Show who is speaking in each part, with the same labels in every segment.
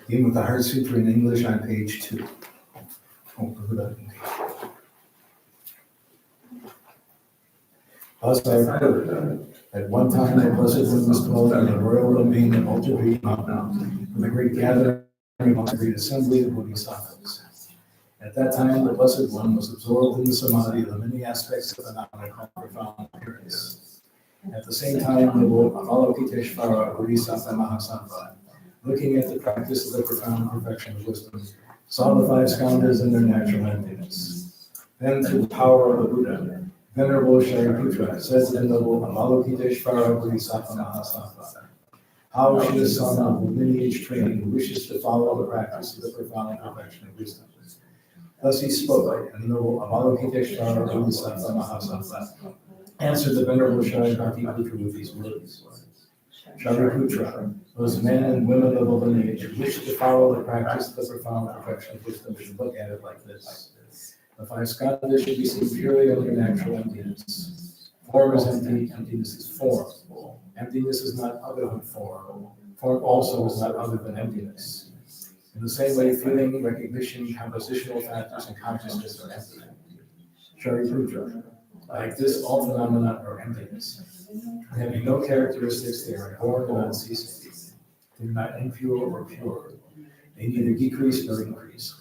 Speaker 1: Begin with the Heart Sutra in English on page 2. Thus I have heard, at one time the Blessed One was dwelt in the royal domain of Ultra Mountain, with a great gathering among the great assembly of Bodhisattvas. At that time, the Blessed One was absorbed in the samadhi of the many aspects of phenomena called profound appearance. At the same time, the Avalokiteshvara Bodhisattva Mahasattva, looking at the practice of the profound perfection of wisdom, saw the five skandhas in their natural emptiness. Then, through the power of the Buddha, Venerable Shariputra said to the noble Avalokiteshvara Bodhisattva Mahasattva, how should a son of the lineage trained who wishes to follow the practice of the profound perfection of wisdom? Thus he spoke, and the noble Avalokiteshvara Bodhisattva Mahasattva answered the Venerable Shariputra with these words. Shariputra, those men and women of the lineage who wish to follow the practice of the profound perfection of wisdom should look at it like this. The five skandhas should be seen purely in their natural emptiness. Form is empty, emptiness is form. Emptiness is not other than form. Form also is not other than emptiness. In the same way, feeling, recognition, compositional factors, and consciousness are empty. Shariputra, like this, all phenomena are emptiness. They have no characteristics, they are born and unceasing. They are not impure or pure. They neither decrease nor increase.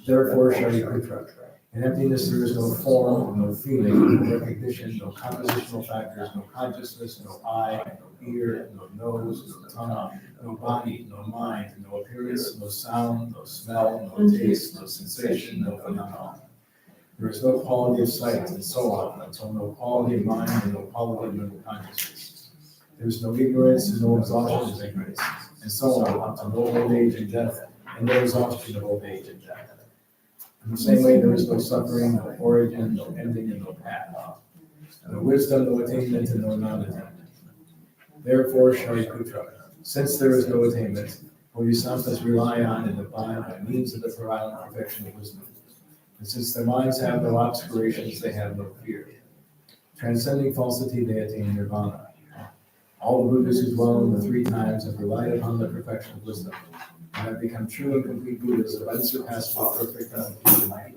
Speaker 1: Therefore, Shariputra, in emptiness there is no form, no feeling, no recognition, no compositional factors, no consciousness, no eye, no ear, no nose, no tongue, no body, no mind, no appearance, no sound, no smell, no taste, no sensation, no phenomenon. There is no quality of sight, and so on, until no quality of mind and no quality of mental consciousness. There is no ignorance and no exhaustion of ignorance, and so on, until no old age and death, and no exhaustion of old age and death. In the same way, there is no suffering, no origin, no ending, and no path. No wisdom, no attainment, and no non-attainment. Therefore, Shariputra, since there is no attainment, Bodhisattvas rely on and abide by means of the profound perfection of wisdom. And since their minds have no obscurations, they have no fear. Transcending falsity, they attain nirvana. All the Buddhas who dwell in the three times have relied upon the perfection of wisdom, and have become true and complete Buddhas of unsurpassable perfect and complete light.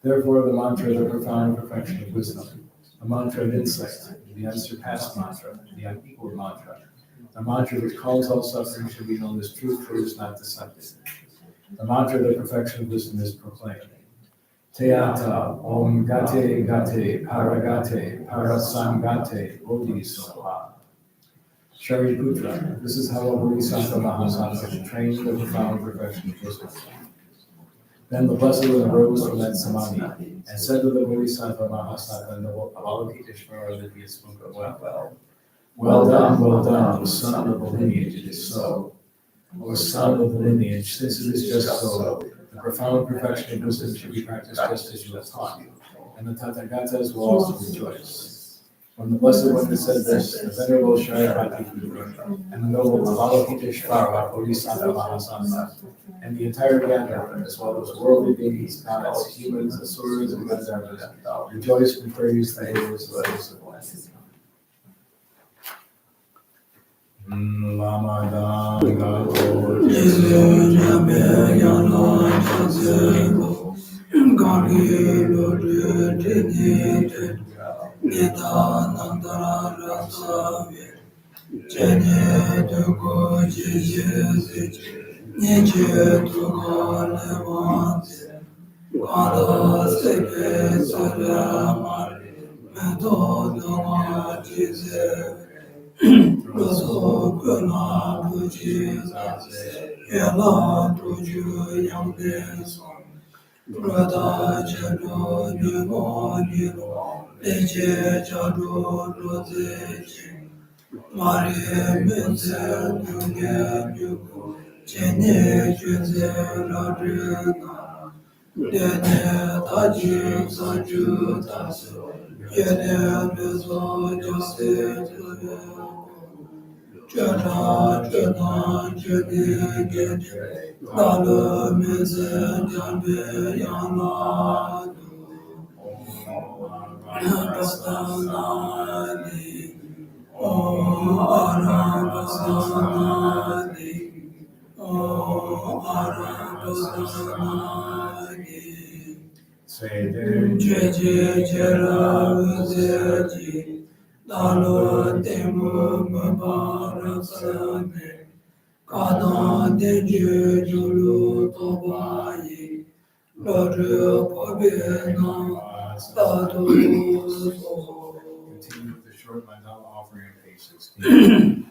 Speaker 1: Therefore, the mantra of the profound perfection of wisdom, the mantra of insight, the unsurpassed mantra, the unequaled mantra, the mantra which calls all suffering should be known as truth, for it is not deceptive. The mantra of the perfection of wisdom is proclaimed. Teata om gate gate paragate parasangate bodhisattva. Shariputra, this is how a Bodhisattva Mahasattva should train the profound perfection of wisdom. Then the Blessed One arose from that samadhi and said to the Bodhisattva Mahasattva, noble Avalokiteshvara, that he had spoken well. Well done, O son of the lineage, it is so. O son of the lineage, since it is just so, the profound perfection of wisdom should be practiced just as you have taught, and the Tathagatas will also rejoice. When the Blessed One had said this, the Venerable Shariputra and the noble Avalokiteshvara Bodhisattva Mahasattva and the entire gathering, as well as worldly beings, gods, humans, asuras, and Gandharvas, rejoiced and praised the heroes of the Blessed One. Lama Danga Jesu Jame Yana Jazego Gagi Lodre Dinite Nida Nandara Rasavi Jene Dugo Jizit Nije Dugo Levante Gada Sepe Saramari Medo Dugo Jizit
Speaker 2: Roso Gula Puji Zase Yala Tuju Yangde Son Brada Jado Nimo Nilo Leche Jado Roze Ching Mari Menze Nunye Nyuku Chene Juze Radrina Dene Taji Sanju Tasu Yene Mezo Jose Tuzyo Jana Jana Jani Gede Lalo Meze Janbe Yana Rastanani O Arabastanani O Arabastanani Jeje Jera Uzeji Lalo Temu Mabarasane Kada Deje Julu Tobayi Lodru Pobena Statu
Speaker 1: Continue with the short Lenten offering on page 16.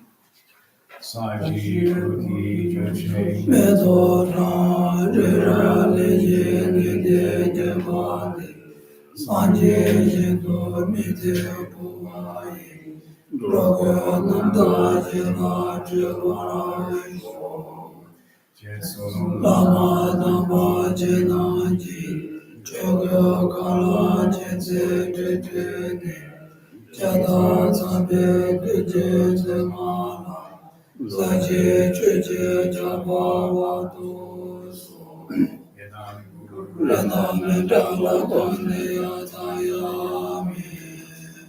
Speaker 1: Saji Kuti Joche
Speaker 2: Medora Jera Leje Nide Jemani Sanje Jendo Mite Puayi Droga Nanda Jena Jevara Lama Dama Jenaji Choga Kala Jense Tetene Jada Zambe Deje Zemana Zaje Cheche Jabava Doso Lena Medala Kone Atayami.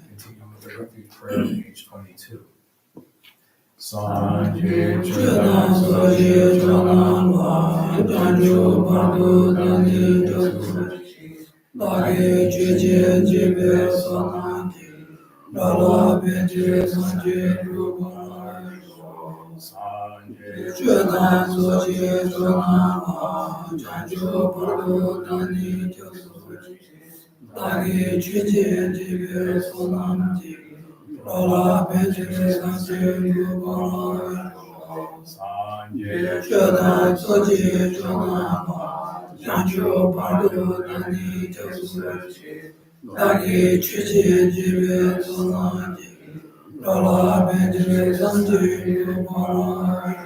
Speaker 1: Continue with the refuge prayer on page 22. Sanje
Speaker 2: Jana Saje Jananva Janjo Bardo Dani Josu Lage Cheche Jebe Sananji Lala Beje Sanje Rubarajo Jana Saje Jananva Janjo Bardo Dani Josu Lage Cheche Jebe Sananji Lala Beje Sanje Rubarajo Jana Saje Jananva Janjo Bardo Dani Josu Lage Cheche Jebe Sananji Lala Beje Sanje Rubarajo.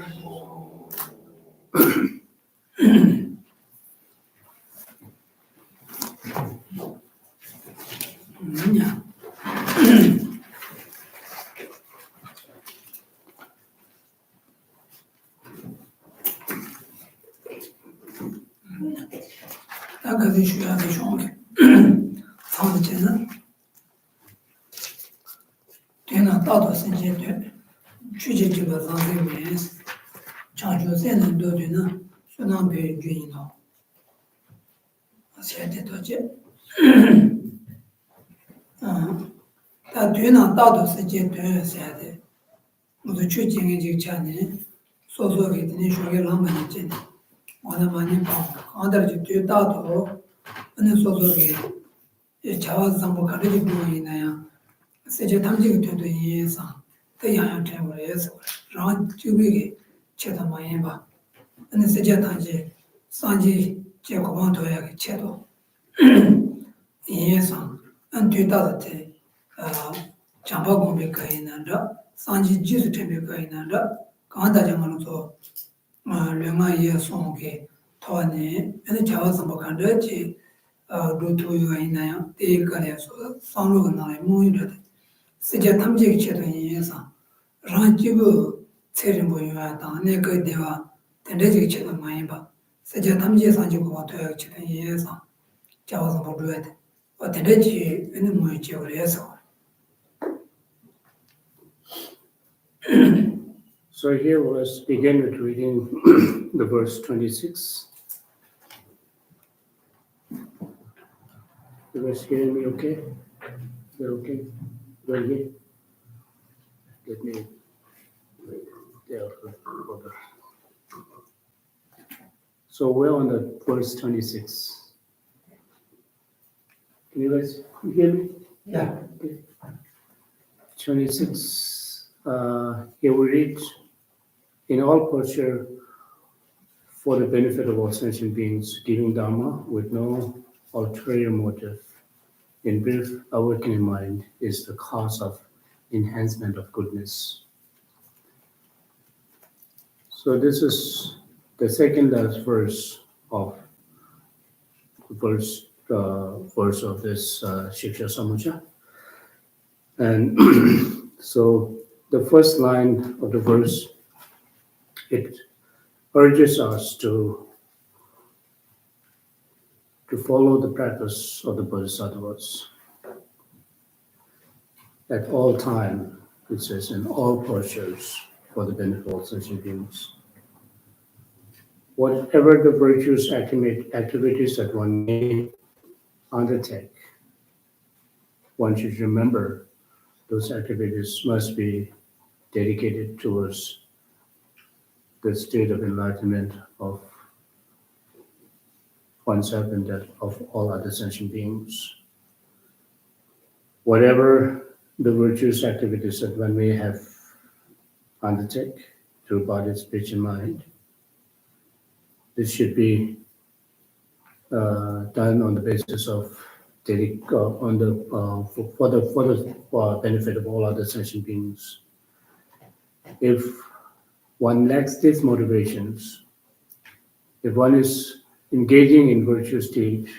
Speaker 2: Tagad şuraya bir şöyle sanatçının dünya tadı sence çiçekçi bazı Chancho senin dödüğünü şundan bir gün o. Askerde döce. Da düğüne dadı sence düğün serde. Bu da çok cengiz çanı. Sozo gittiğini şöyle lambaya çene. Ona mani bak. Andarcı düğün dadı o. Onun sozo gitti. Çava zambu karıcı bu yine ya. Sence tam cengiz düğün yiyesa. Da yan çevre yesa. Rahat çubigi çetamayın bak. Ani sanje tanje sanje je koban toya ke chedo yin san an tu da te chamba gombe kai na da sanje jisu tembe kai na da kan da jang lo so le ma ye son ke to ne ani jawa sam kan da che do to yo ina ya te ka le so sang lo na mu yu da sanje tamje ke chedo yin san ran ji bu 체rin 보여야 다 내가 대화 된대지 치는 많이 봐. 세제 담지에 산지고 와도야 치는 예서 자와서 보려야 돼. 어 된대지 있는 뭐에 지어려서.
Speaker 3: So here let's begin with reading the verse 26. You guys hearing me okay? You're okay? Good here? Let me So we're on the verse 26. Can you guys hear me?
Speaker 2: Yeah.
Speaker 3: Okay. 26. Here we read, in all posture for the benefit of all sentient beings, giving Dharma with no ulterior motive. In brief, awakening mind is the cause of enhancement of goodness. So this is the second last verse of verse of this Siksa Samucaya. And so the first line of the verse, it urges us to follow the practice of the Bodhisattvas at all time. It says in all postures for the benefit of all sentient beings. Whatever the virtuous activities that one may undertake, one should remember those activities must be dedicated towards the state of enlightenment of oneself and that of all other sentient beings. Whatever the virtuous activities that one may have undertake through body, speech, and mind, this should be done on the basis of for the benefit of all other sentient beings. If one lacks these motivations, if one is engaging in virtuous deed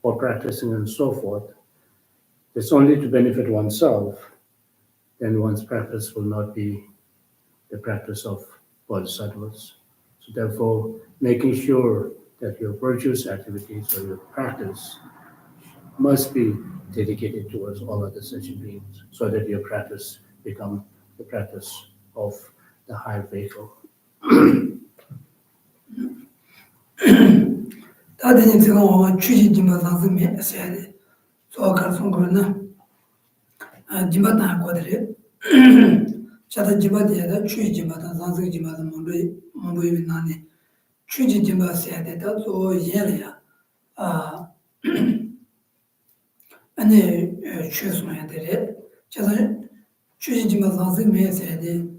Speaker 3: or practicing and so forth, it's only to benefit oneself, then one's practice will not be the practice of bodhisattvas. So therefore, making sure that your virtuous activities or your practice must be dedicated towards all other sentient beings, so that your practice become the practice of the higher vehicle.
Speaker 2: 다들 지금 취지 좀 봐서 해야 돼. 저 가서 그러나 지마다 할 거들이 자다 지마다야 취지 지마다 상승 지마다 뭐를 나네 취지 지마다 해야 돼다 저 예래야 아니 취소해야 돼. 자다 취지 지마다 상승 해야 돼.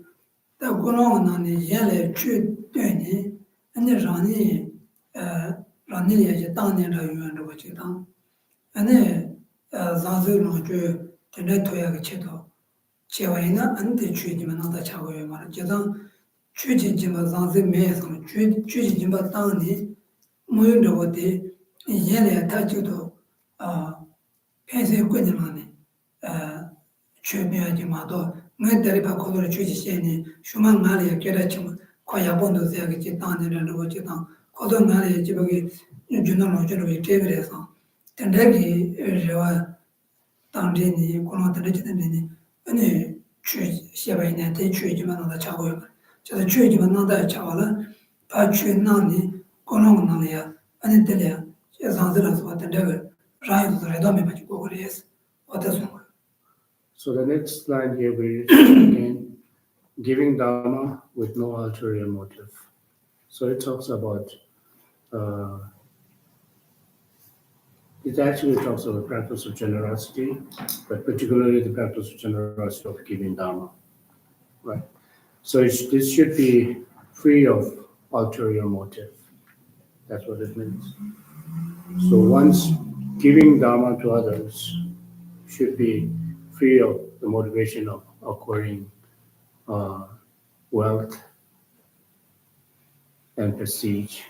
Speaker 2: 다 그런 나네 예래 취 되니 아니 라니 라니에 이제 땅내라 유연도 거지다. 아니 자주로 그 전에토야가 쳐도 제와이나 안돼 취지만 나다 차고요 말. 제가 취지지만 자주 매서 취지지만 땅니 모여도 어디 얘네 다지도 펜세 꾸니만에 취미하지 마도 내들이 바코로 취지시니 슈만 말이야 깨라치면 거야 본도 세야겠지 땅내라는 거지다. 고도 말이야 지역이 준노로 저렇게 대비해서 근데기 저와 당진이 고노들이지는데 아니 시바이네 대취지만 나다 차고요. 저 취지만 나다 차와라 파취나니 고노나리아 아니 들려 제상들어서 왔는데 라이브도 매맞고 그래서 어떠세요?
Speaker 3: So the next line here we again giving Dharma with no ulterior motive. So it talks about it actually talks about the practice of generosity, but particularly the practice of generosity of giving Dharma, right? So this should be free of ulterior motive. That's what it means. So once giving Dharma to others should be free of the motivation of acquiring wealth and prestige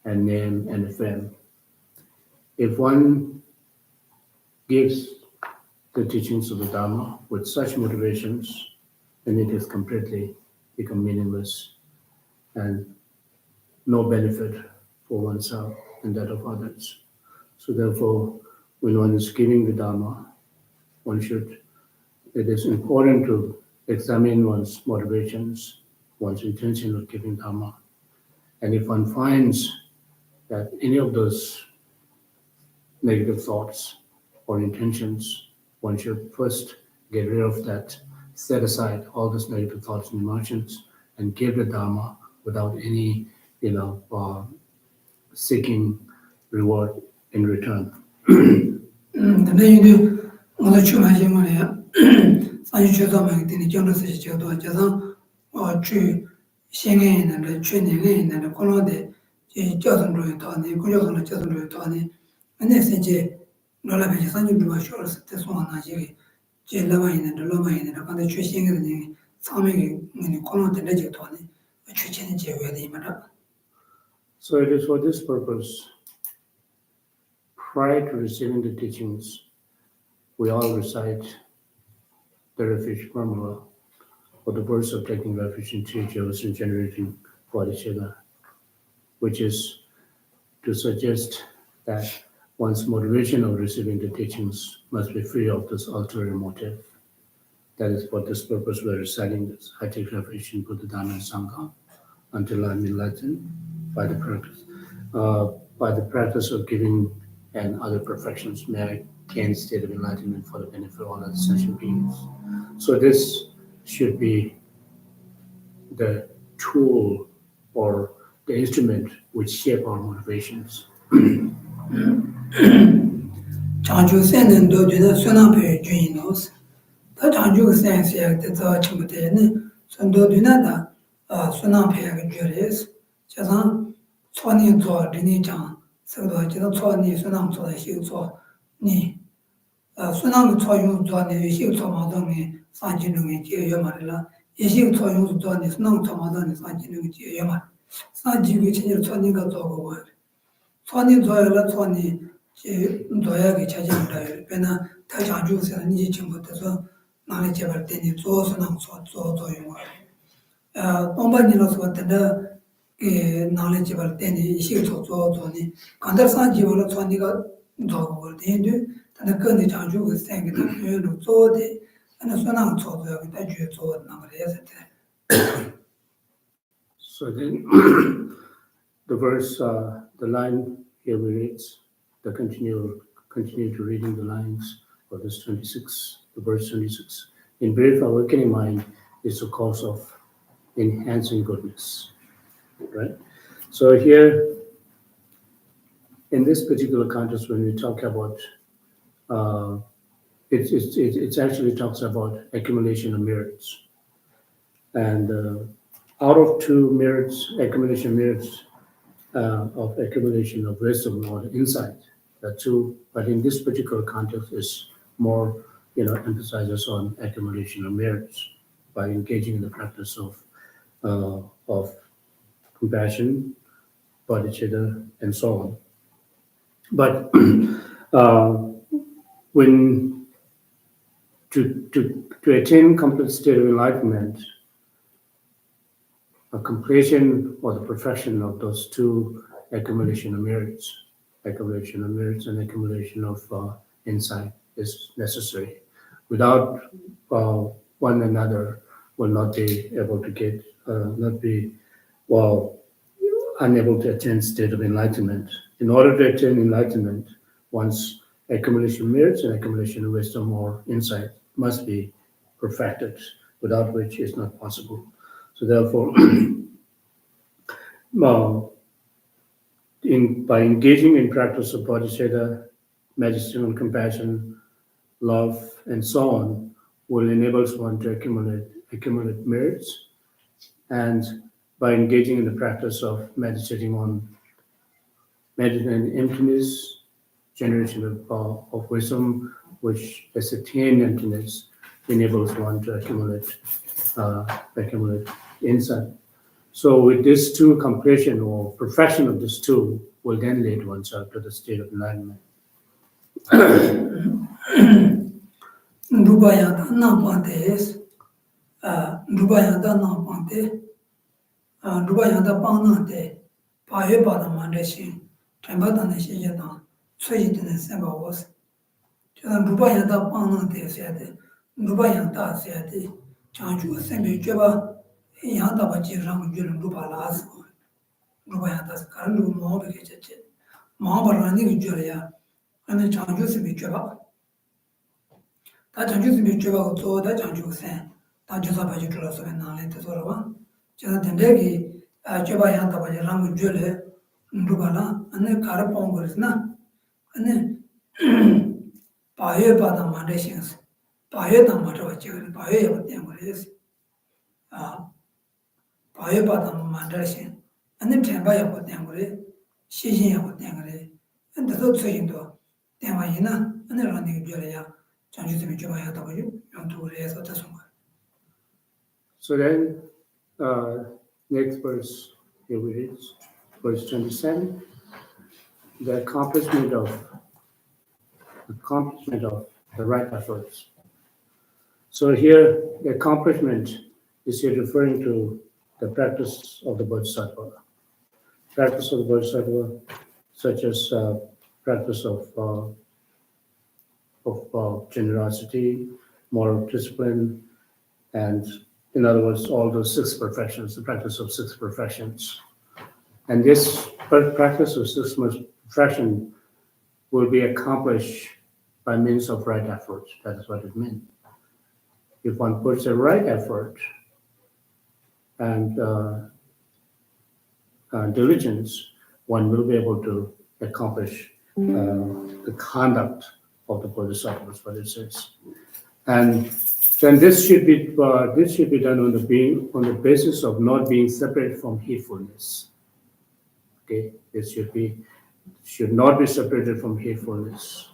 Speaker 3: and name and fame. If one gives the teachings of the Dharma with such motivations, then it has completely become meaningless and no benefit for oneself and that of others. So therefore, when one is giving the Dharma, it is important to examine one's motivations, one's intention of giving Dharma. And if one finds that any of those negative thoughts or intentions, one should first get rid of that, set aside all those negative thoughts and emotions, and give the Dharma without any, seeking reward in return.
Speaker 2: 근데 이제 오늘 좀 하지 말이야. 산지 최소만 되는 정도서 저도 저선 주 생애에는 최내에는 콜로데 이 저선으로 더니 그녀선으로 저선으로 더니 근데 이제 놀라면 산지 누가 쇼스 때 소환하지 제 라마이는 근데 최생애는 상명이 콜로데 내지 더니 최체는 제외야 되면
Speaker 3: So it is for this purpose, prior to receiving the teachings, we all recite the refuge formula or the verse of taking refuge in teachers and generating bodhicitta, which is to suggest that one's motivation of receiving the teachings must be free of this ulterior motive. That is for this purpose we are reciting this. I take refuge in Buddha, Dhamma, and Sangha until I'm enlightened by the practice of giving and other perfections may I attain state of enlightenment for the benefit of all other sentient beings. So this should be the tool or the instrument which shape our motivations.
Speaker 2: 장주 센는도 되는 순환표 주인으로서 더 장주 센스에 대해서 친구들은 선도 되나다 순환표가 줄여서 자산 초니 做 리니장 서도 지도 초니 순환做的修做你순환作用做的修做嘛的呢三技能的节约嘛了也修作用做的순환做嘛的呢三技能的节约嘛三技能节约做你个做过초니做了초니 제 도야게 찾아온다. 배나 다 장주서 니 친구들서 나를 제발 때니 조선한 조조요. 동반이로서 왔다. 나를 제발 때니 시도 조조니. 간다산 지원을 초니가 조고 되는데 근데 그 장주가 생기다. 요로 조데 하나 선한 조조야. 다 주조 나그래서
Speaker 3: So then the verse, the line here we read, continue to reading the lines for this 26, the verse 26. In brief, awakening mind is the cause of enhancing goodness, right? So here, in this particular context, when we talk about, it actually talks about accumulation of merits. And out of two merits, accumulation merits, of accumulation of wisdom or insight, the two, but in this particular context is more, emphasizes on accumulation of merits by engaging in the practice of compassion, bodhicitta, and so on. But when to attain complete state of enlightenment, a completion or the perfection of those two accumulation of merits and accumulation of insight is necessary. Without one another, will not be able to get, unable to attain state of enlightenment. In order to attain enlightenment, one's accumulation of merits and accumulation of wisdom or insight must be perfected, without which it's not possible. So therefore, by engaging in practice of bodhicitta, meditation, compassion, love, and so on, will enable one to accumulate merits. And by engaging in the practice of meditating on emptiness, generation of wisdom, which has attained emptiness, enables one to accumulate insight. So with this two completion or perfection of this two will then lead oneself to the state of enlightenment.
Speaker 2: Rubayata Napantes, Rubayata Napante, Rubayata Panate, Payabata Mandeshi, Tambatan Shijana, Swayton Samba was. Rubayata Panate said, Rubayata said, Chanchu Semi Java, Yantabaji Ram Jul Rubalas, Rubayatas Karandu Mobicate, Mabarani Julia, and the Chanchu Semi Java. 다 장주스 미주가 또 다 장주세 다 주사 바지 들어서 나래 되더라고 제가 된대기 줘봐야 바지 랑 줄에 누가나 안에 가르 뽕 그랬나 안에 바에 바다 만데싱스 바이오 담마로 지금 바이오 때문에 바이오 받아 만들신 안에 temba야 때문에 시신야 때문에 근데 또 최근도 대화이나 안에라는 게 별이야 전주도 좋아야 하다고 연구해서 다선 거.
Speaker 3: So then, next verse, here we read, verse 27, the accomplishment of the right efforts. So here, the accomplishment is here referring to the practice of the Bodhisattva. Practice of the Bodhisattva, such as practice of generosity, moral discipline, and in other words, all those 6 perfections, the practice of 6 perfections. And this practice of 6 perfection will be accomplished by means of right effort. That is what it means. If one puts a right effort and diligence, one will be able to accomplish the conduct of the Bodhisattva, is what it says. And then this should be done on the basis of not being separate from hatefulness. Okay, this should not be separated from hatefulness.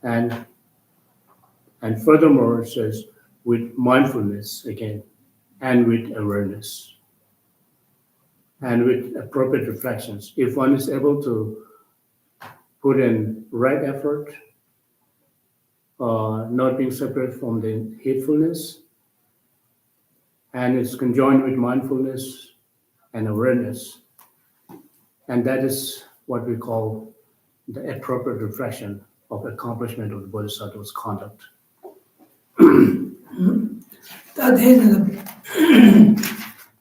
Speaker 3: And furthermore, it says with mindfulness again, and with awareness, and with appropriate reflections. If one is able to put in right effort, not being separate from the hatefulness, and it's conjoined with mindfulness and awareness, and that is what we call the appropriate reflection of accomplishment of the Bodhisattva's conduct.
Speaker 2: That is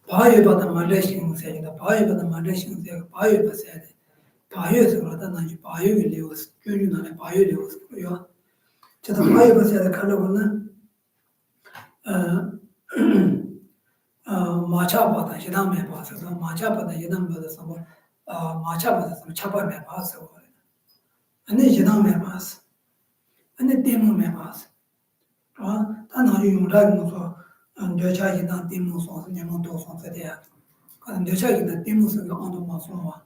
Speaker 2: 바이오 받아 말레싱 세다 바이오 받아 말레싱 세 바이오 받아야 돼 바이오에서 그러다 나지 바이오를 레오스 균유나네 바이오 레오스 그래요 저도 바이오 받아야 가려고는 마차 받아 시담에 봐서 마차 받아 시담 받아서 뭐 마차 받아서 차바에 봐서 아니 시담에 봐서 아니 때문에 봐서 다 나중에 용라면서 여자이나 때문서 녀모도 선세대야 그럼 여자이나 때문서 안도 마소와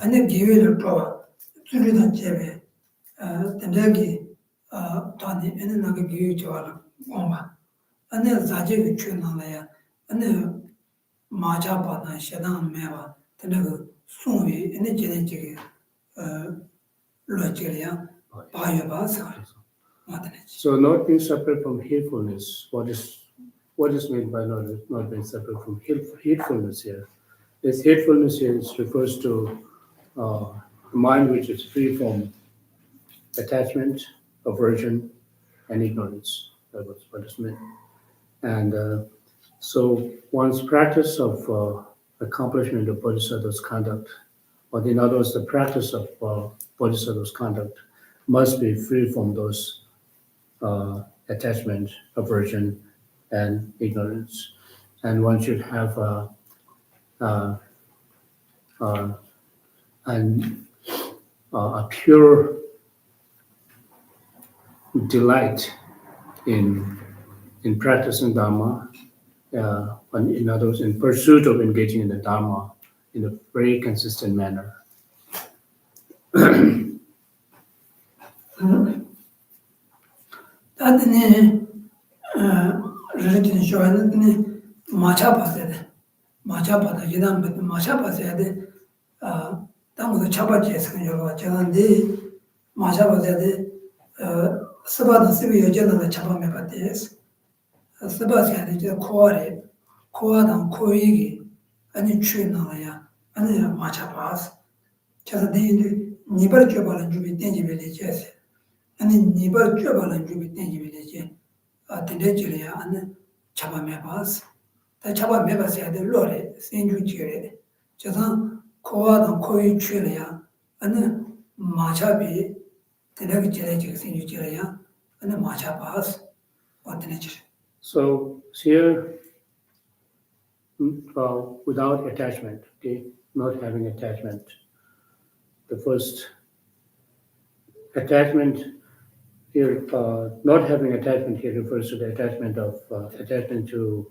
Speaker 2: 아니 기회를 줘 줄이던 제베 된다기 단이 에는 나게 기회 줘라 엄마 아니 자제가 추나라야 아니 마자 받아 시당 매와 되는 송이 에는 제네지게 로지리야 바이오 봐서
Speaker 3: So not being separate from hatefulness, what is meant by not being separate from hatefulness here? This hatefulness here refers to the mind which is free from attachment, aversion, and ignorance. That was what is meant. And so one's practice of accomplishment of Bodhisattva's conduct, or in other words, the practice of Bodhisattva's conduct must be free from those attachment, aversion, and ignorance. And one should have a pure delight in practicing Dharma, in other words, in pursuit of engaging in the Dharma in a very consistent manner.
Speaker 2: 다드네 리tin 쇼하는데 마차 받아야 돼. 마차 받아 예단 받 마차 받아야 돼. 당도 차바지에서 그냥 제가인데 마차 받아야 돼. 스바다 스비 여전히 차바메 받대스. 스바스야 이제 코아당 코이기 아니 추나야 아니 마차 받아. 제가 내일 니버 줘봐라 준비 땡기벨이 제스. 아니 니버 줘봐라 준비 땡기벨이 tendencilia and chabamebas. The chabamebas had the lore, Saint Jude, Chazan, Koad and Koi Chilia, and Machabi, the legislative Saint Julia, and the Machabas, or the nature.
Speaker 3: So here, without attachment, okay, not having attachment. The first attachment here, not having attachment here refers to the attachment to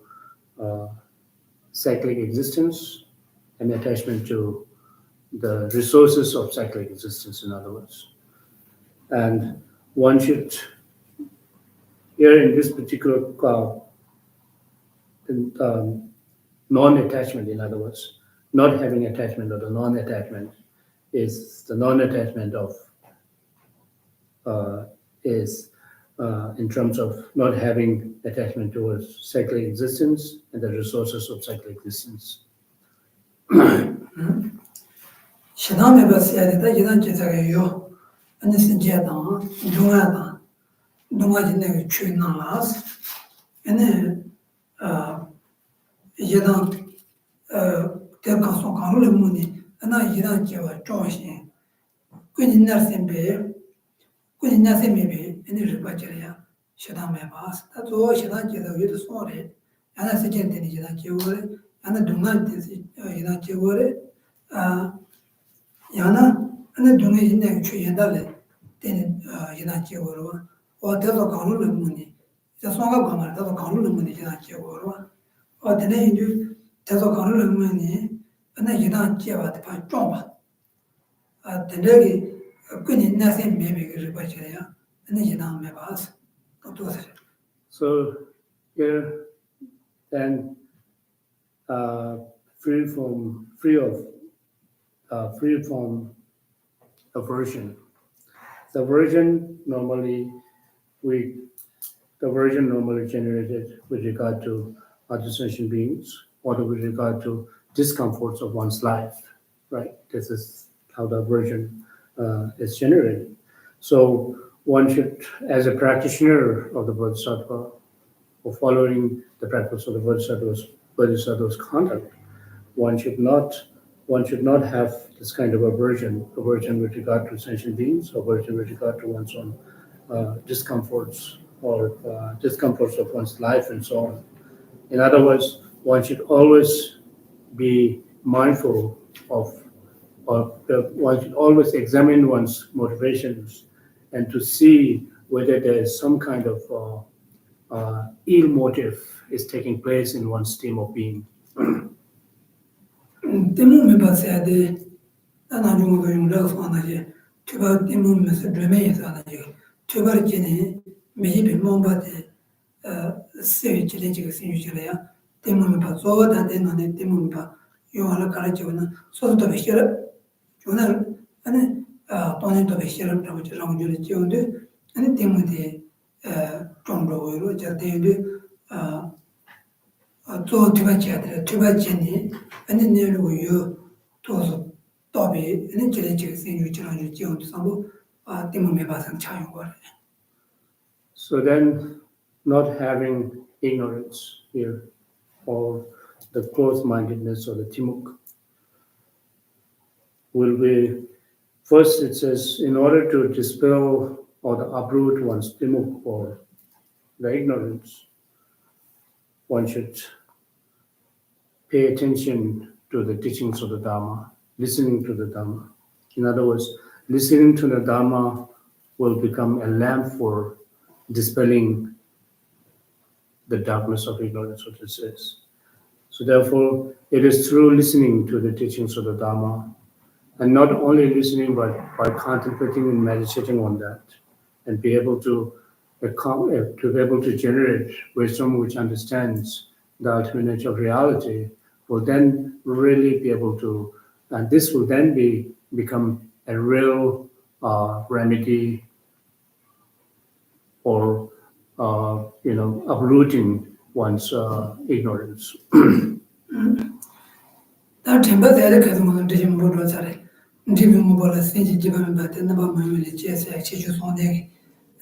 Speaker 3: cyclic existence and attachment to the resources of cyclic existence, in other words. And one should, here in this particular non-attachment, in other words, not having attachment or the non-attachment is the non-attachment of is in terms of not having attachment towards cyclic existence and the resources of cyclic existence.
Speaker 2: 신앙에 봤어야 되다 이런 제자가요. 아니 신제다. 중하다. 중하진데 추나라스. 얘네 이제다 대가서 가는 문이 하나 이런 제와 조신. 그니 나sembe. 그니 나sembe. 얘네 빠져야 신앙에 봤어. 다도 신앙 제자 요도 소리. 하나 세전되는 제자 제월에 하나 중간에 이런 제월에 야나 ane dunga yinna chu yendale teni yina che warwa o dezo kanu lumuni ya songa kamar dezo kanu lumuni yina che warwa o tene yindu dezo kanu lumuni ane yina che wa de pa chomba tene gi kuni nasi mebe gi riba che ya ane yina me bas to se.
Speaker 3: So here then free from aversion. The aversion normally generated with regard to other sentient beings or with regard to discomforts of one's life, right? This is how the aversion is generated. So one should, as a practitioner of the Bodhisattva, or following the practice of the Bodhisattva's conduct, one should not have this kind of aversion with regard to sentient beings, aversion with regard to one's own discomforts or discomforts of one's life and so on. In other words, one should always be mindful one should always examine one's motivations and to see whether there is some kind of ill motive is taking place in one's stream of being.
Speaker 2: Temu me pasaya de ana jungo ga yung laos ana je tuba temu me se dreme ya ana je tuba jene me ji be momba de se ji le ji ga sin ji le ya temu me pa zo da de no ne temu me pa yo ala kara je na so to be shira jona ane to ne to be shira ta mo ji rang ju le ji on de ane temu de chong ro ro ja de de 또 두바치아들 두바치니 아니 내려고 요 또서 또비 아니 저렇게 생유처럼 지원도 상부 때문에 봐서 차용 거래.
Speaker 3: So then, not having ignorance here, or the closed-mindedness or the timuk, will be, first it says, in order to dispel or to uproot one's timuk or the ignorance, one should pay attention to the teachings of the Dharma, listening to the Dharma. In other words, listening to the Dharma will become a lamp for dispelling the darkness of ignorance, what it says. So therefore, it is through listening to the teachings of the Dharma, and not only listening, but by contemplating and meditating on that, and be able to be able to generate wisdom which understands the ultimate nature of reality, will then really be able to, and this will then become a real remedy or uprooting one's ignorance.
Speaker 2: 다 temba de ka mo de jim bo do sare ndi mi mo bola sin ji jiba me ba te na ba mo mi le che se che ju son de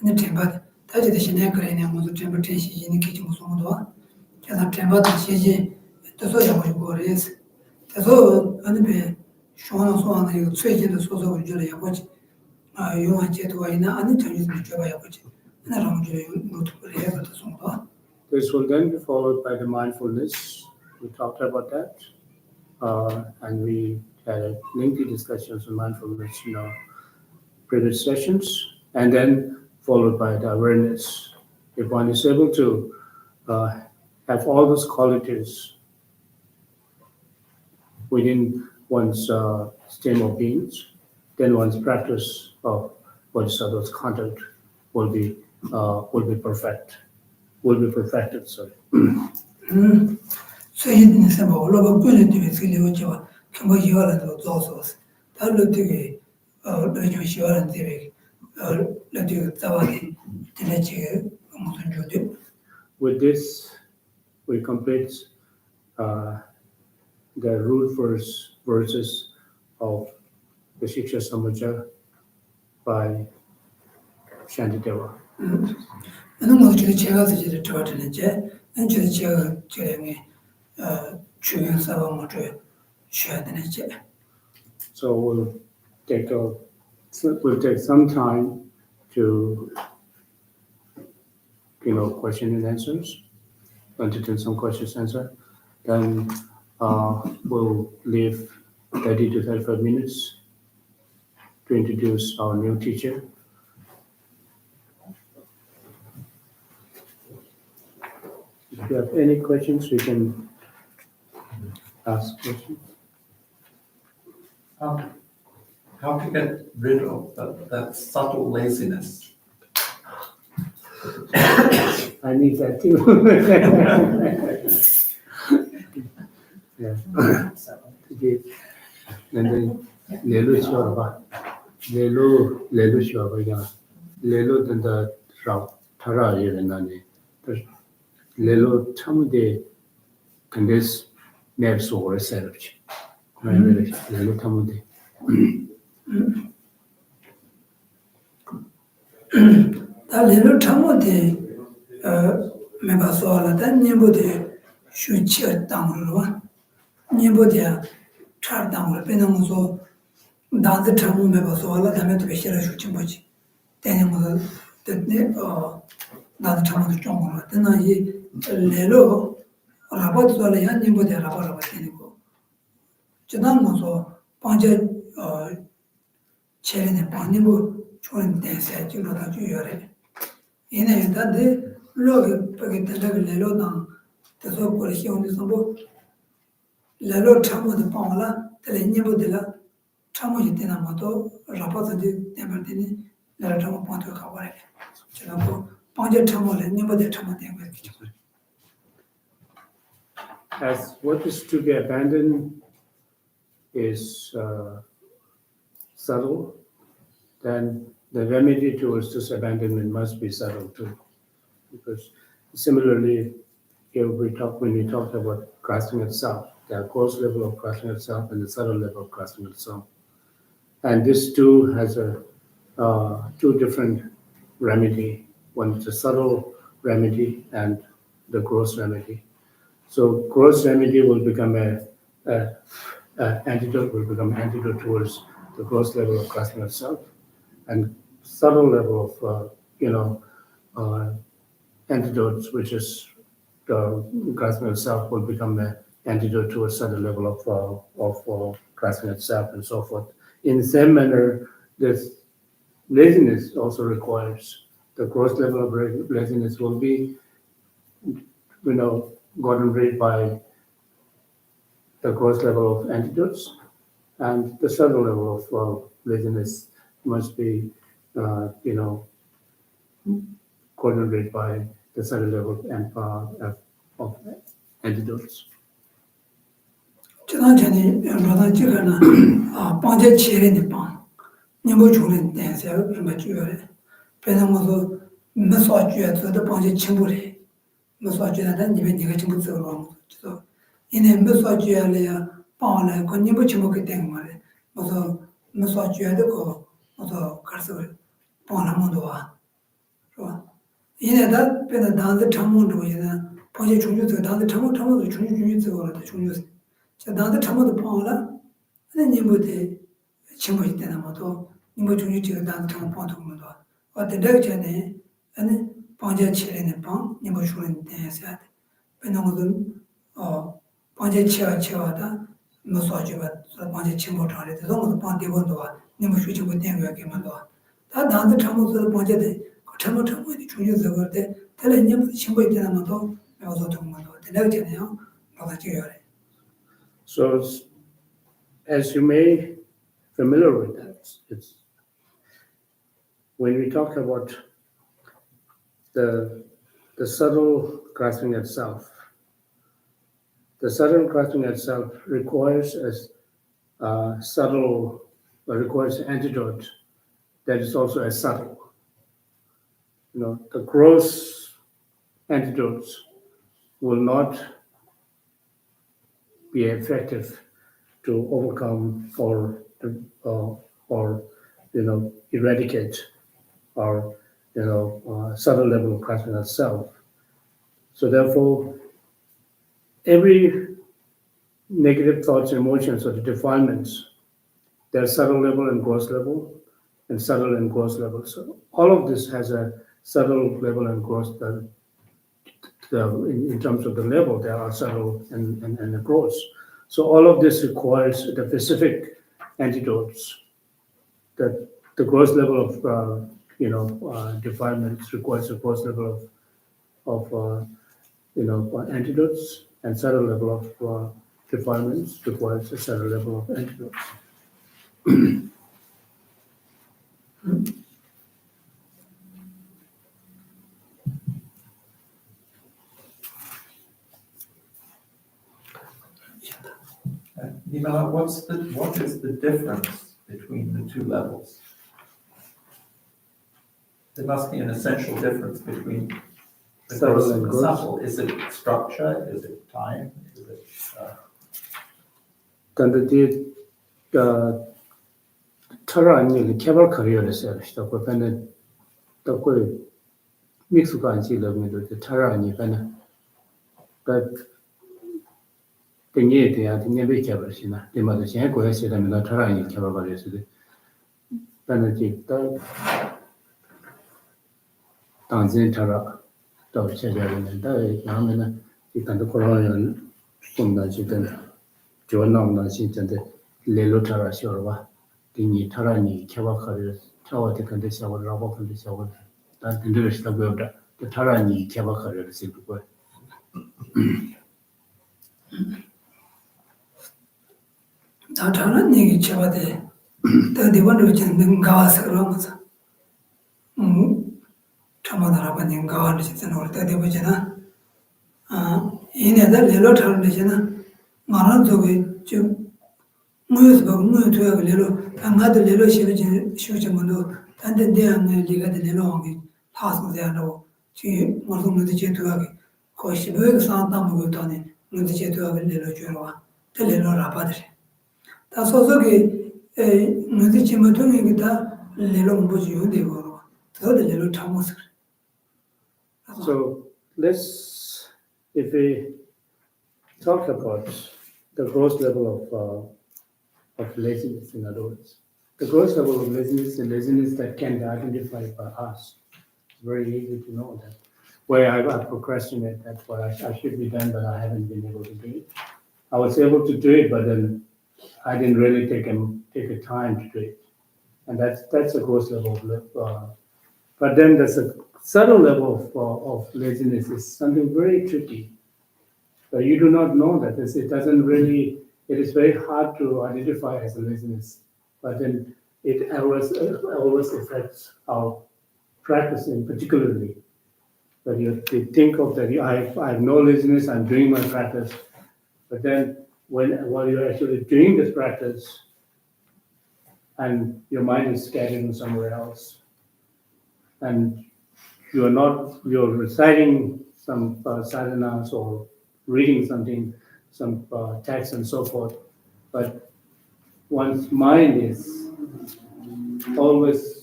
Speaker 2: ne temba ta ji de shine kare ne mo temba te shi ji ni ki mo so mo do ja na temba ta shi ji to so ya mo go res ta so ani be sho na so ana yo cui ji de so so ju le ya ko ji yo an che to ina ani ta ji de ju ba ya ko ji na ram ju no to re ya ta so mo.
Speaker 3: This will then be followed by the mindfulness. We talked about that. And we had a lengthy discussions on mindfulness in our previous sessions. And then followed by the awareness. If one is able to have all those qualities within one's stream of beings, then one's practice of bodhisattva's conduct will be perfect. Will be perfected. Sorry.
Speaker 2: So you didn't say about Lobo Gully to be silly with you, come over here and those also. That looked to be you sure and theory. Let you Tawadi to let you do.
Speaker 3: With this, we complete the root verses of the Siksa Samucaya by Shantideva.
Speaker 2: And I'm not to the chair of the Torton and Jet, and to the chair of Jeremy, chewing Savamoto, shared in a chair.
Speaker 3: So we'll take some time to question and answers, entertain some questions and answer. Then we'll leave 30 to 35 minutes to introduce our new teacher. If you have any questions, we can ask questions.
Speaker 4: How to get rid of that subtle laziness?
Speaker 3: I need that too. Yeah. Okay. And then lelu shorba. Lelu shorba ya. Lelu then the rao thara yerenani. Lelu tamude condes never saw a savage. Lelu tamude.
Speaker 2: The little Tamode Mebasola, then Nibode should cheer down. Nibodia char down, Penamuso, down the Tamu Mebasola, the Metabishera Shuchimuchi. Then the not the Tamu Jongo. Then I Lelo, Rabat Zola, Nibodia Rabatinico. Janamoso, Panja Cherin Panibo. Children dance at you know that you are in a that day, look, forget the level Lelo, the so called Hion is no book. Lelo Tamu the Pamela, the Nibo de la Tamu Dinamato, Rapata de Nebertini, Latamo Ponto Kawaii. Chinapo, Panja Tamu, and Nibo de Tamu.
Speaker 3: As what is to be abandoned is subtle, then the remedy towards this abandonment must be subtle too. Because similarly, when we talked about grasping itself, the coarse level of grasping itself and the subtle level of grasping itself. And this too has a two different remedy. One is a subtle remedy and the gross remedy. So gross remedy will become antidote towards the gross level of grasping itself. And subtle level of antidotes, which is the grasping itself, will become an antidote to a certain level of grasping itself and so forth. In the same manner, this laziness also requires the gross level of laziness will be, gotten rid by the gross level of antidotes, and the subtle level of laziness must be, coordinated by the subtle level of antidotes.
Speaker 2: Chidani, Rana Chigana, Panja Chiri Nipan, Nimu Chulin dance, Mature, Penamoso, Massage, the Panja Chimburi, Massage, and even Nigachimbu wrong. So, in a Massage, Pala, Konibu Chimuki Dengmare, was Massage, the go, was Carso, Ponamundua. In that, Pena down the Tamundu, Panja Chunju, down the Tamu, the Chunju, or the Chunjus. So down the Tamu the Pala, and then you would Chimu Denamato, you would you down the Tamu Ponto, or the Dutch and Panja Chill in the Pong, you would shouldn't dance at. Penamudum or Panja Chiavada, Massage, the Panja Chimotari, the long of the Ponte Bondoa, Nimushu with Denver Gamado. That down the Tamu to the Panja, 어디 중요해서 그때 telenya chimbo itena mato meozo tongmato telenya 받아줘야
Speaker 3: So, as you may familiar with that, it's when we talk about the subtle grasping itself, the subtle grasping itself requires a subtle, or requires an antidote that is also as subtle. The gross antidotes will not be effective to overcome or eradicate our subtle level of grasping itself. So therefore, every negative thoughts, emotions, or the defilements, there's subtle level and gross level, and subtle and gross level. So all of this has a subtle level and gross level. In terms of the level, there are subtle and the gross. So all of this requires the specific antidotes. That the gross level of defilements requires a gross level of antidotes, and subtle level of defilements requires a subtle level of antidotes.
Speaker 4: Nima, what is the difference between the two levels? There must be an essential difference between the
Speaker 3: Subtle
Speaker 4: gross
Speaker 3: and
Speaker 4: and the
Speaker 3: gross.
Speaker 4: subtle. Is it structure? Is it time? Is it
Speaker 3: Tandati Tara and Keval career research, the Pepene, the Koi Mixuka and Chile, the Tara and Ypena. But the Nye, they are the Nebe Kevalsina, the Mother Shanko, I said, I'm not Tara and Keval yesterday. Benedict, Tanzin Tara, Dog Chajarin, and Yamina, you can the Korean, Sumna, Joanna, and the Lelo Tara Shorva, the Tarani, Kavakari, Tower the condition of Rabo condition of that the lyrics of the Tarani Kavakari received.
Speaker 2: 다다는 얘기 쳐봐대 더 디번을 짓는 가와서 그러면서 참아나라바님 가와를 짓는 올때 되보잖아 얘네들 레로 타는 데잖아 말은 저기 좀 무엇 돼야 레로 아마도 레로 쉬어지면도 단데 대안에 리가 레로 하기 타스는데로 지 무슨 제도하기 거시 왜 상담을 못하네 문제 제도하기 레로 줘라 레로 라바들 다 소속이 문제 지면도 다 레로 뭐지 되고 더 레로 참고서
Speaker 3: So if we talk about the gross level of laziness, in other words, the gross level of laziness is laziness that can be identified by us. It's very easy to know that. Where I procrastinate, that's what I should be done, but I haven't been able to do it. I was able to do it, but then I didn't really take the time to do it. And that's a gross level of but then there's a subtle level of laziness is something very tricky. But you do not know that it is very hard to identify as a laziness. But then it always affects our practicing particularly. But you think of that, I have no laziness, I'm doing my practice. But then while you're actually doing this practice, and your mind is scattered somewhere else, and you're reciting some sadhanas or reading something, some text and so forth, but one's mind is always,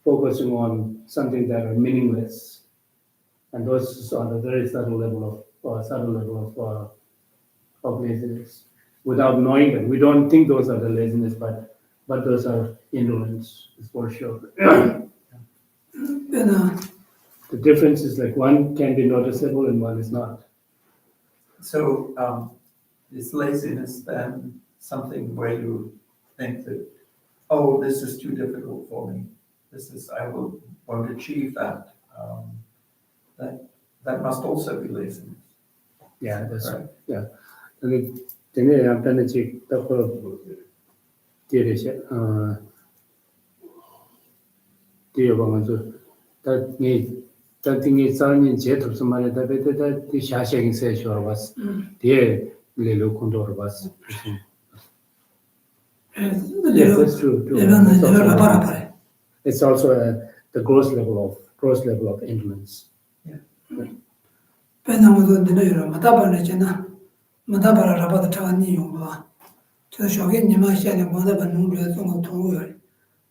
Speaker 3: focusing on something that are meaningless, and those are the very subtle level of laziness. Without knowing that, we don't think those are the laziness, but those are indolence, is for sure. The difference is like one can be noticeable and one is not.
Speaker 4: So is laziness then something where you think that oh, this is too difficult for me. I won't achieve that. That must also be laziness.
Speaker 3: Yeah, that's
Speaker 4: Right.
Speaker 3: yeah. And then I'm trying to check the direction. The one that need that thing is on in jet of somebody that the shashing says sure was the little condor was. Yes, that's true. That's also, it's also the gross level of influence.
Speaker 2: Penamado dinero, Matabana Jena, Matabara Rabata Tani Yuma, to the Shogun Nima Shani, Madaba Nubia, Tonga,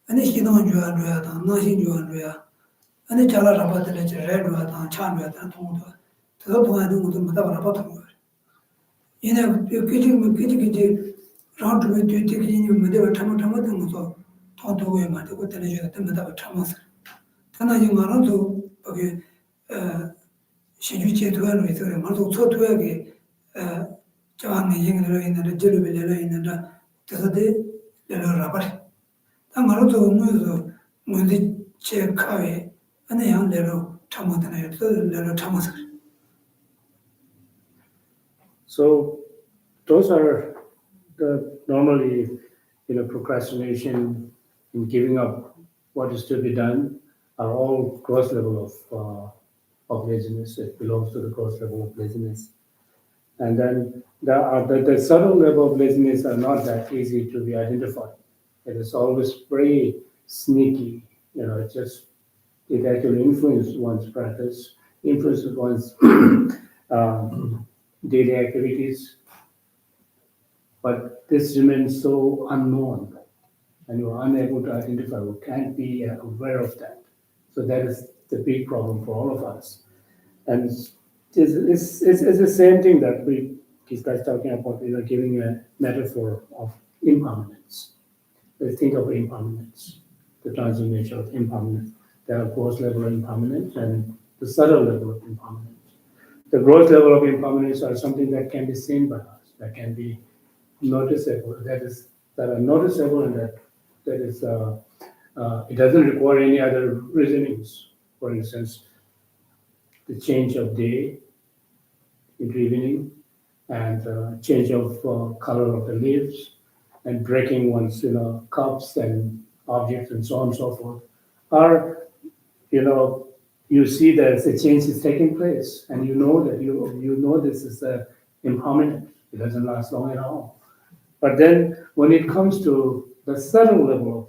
Speaker 2: and if you don't do Andrea, nothing you Andrea, and the Chala Rabata Red Rat, Chandra, and Tonga, to the point I do with Matabara Bottom. In a kitty round to be taking you Madeva Tamatamato, Tonto Wema, the Cotanation, the Madaba Tamas. Tana Yumaranto, okay, 시주제 도와는 있어요. 말도 초토하게 저항의 행위를 있는데 제르벨레를 있는데 그래서데 내가 봐라. 당말도 뭐서 뭔지 체크하에 안에 양대로 참았잖아요. 내가 참았어.
Speaker 3: So those are the normally, procrastination and giving up what is to be done are all gross level of laziness. It belongs to the gross level of laziness. And then the subtle level of laziness are not that easy to be identified. It is always very sneaky. It actually influences one's practice, influences one's daily activities. But this remains so unknown, and you're unable to identify, or can't be aware of that. So that is the big problem for all of us. And it's the same thing that these guys talking about, giving a metaphor of impermanence. Let's think of impermanence, the transient nature of impermanence. There are gross level of impermanence and the subtle level of impermanence. The gross level of impermanence are something that can be seen by us, that can be noticeable, that are noticeable, and that is it doesn't require any other reasonings. For instance, the change of day into evening, and change of color of the leaves, and breaking one's cups and objects and so on and so forth, are you see that a change is taking place, and you know that you know this is impermanent. It doesn't last long at all. But then when it comes to the subtle level of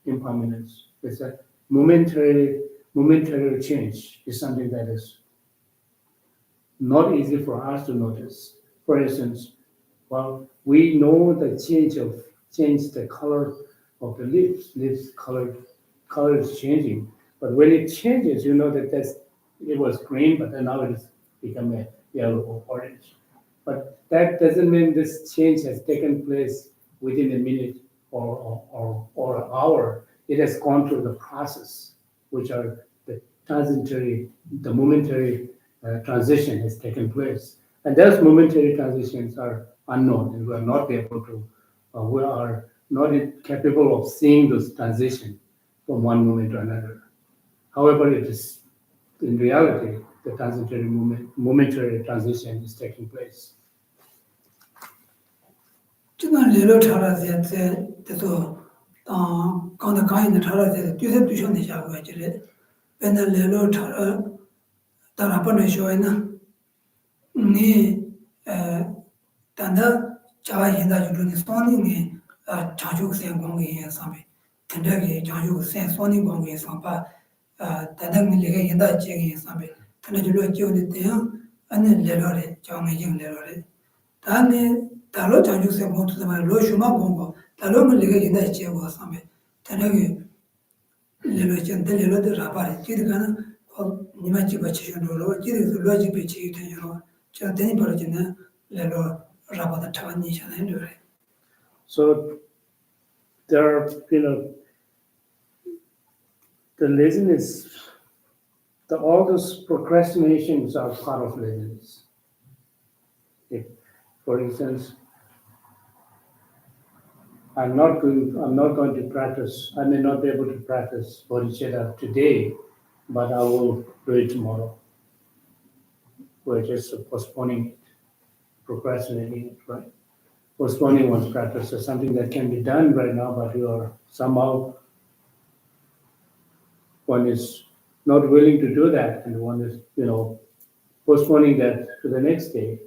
Speaker 3: impermanence, it's a momentary change is something that is not easy for us to notice. For instance, we know the change the color of the leaves color is changing. But when it changes, you know that it was green, but then now it has become a yellow or orange. But that doesn't mean this change has taken place within a minute or an hour. It has gone through the process, which are the momentary transition has taken place. And those momentary transitions are unknown, and we are not able to, we are not capable of seeing those transitions from one moment to another. However, it is in reality, the momentary transition is taking place.
Speaker 2: 지난 레로 차라세 때도 강의 강의는 차라세 뒤에 뒤셔내 자고 해지래. 맨날 레로 차라 따라번에 쇼에나 네 단다 자가 현다 주는 소닝이 자주생 공부에 상에 근데 자주생 소닝 공부에 상파 단당 내가 현다 지역에 상에 근데 줄로 지원을 때요 아니 레로래 정해진 레로래 다음에 달로 자주생 모두 다 로슈마 공부 달로는 내가 현다 지역에 상에 단당이 레로 전대 레로들 라바리 지르가는 니마치 바치션으로 지르서 로직 배치 되죠. 저 대니 버리지는 레로 라바다 타반니잖아요.
Speaker 3: So there are, the laziness, all those procrastinations are part of laziness. If, for instance, I'm not going to practice. I may not be able to practice bodhicitta today, but I will do it tomorrow. We're just postponing it, procrastinating it, right? Postponing one's practice is something that can be done right now, but you are somehow one is not willing to do that, and one is, postponing that to the next day.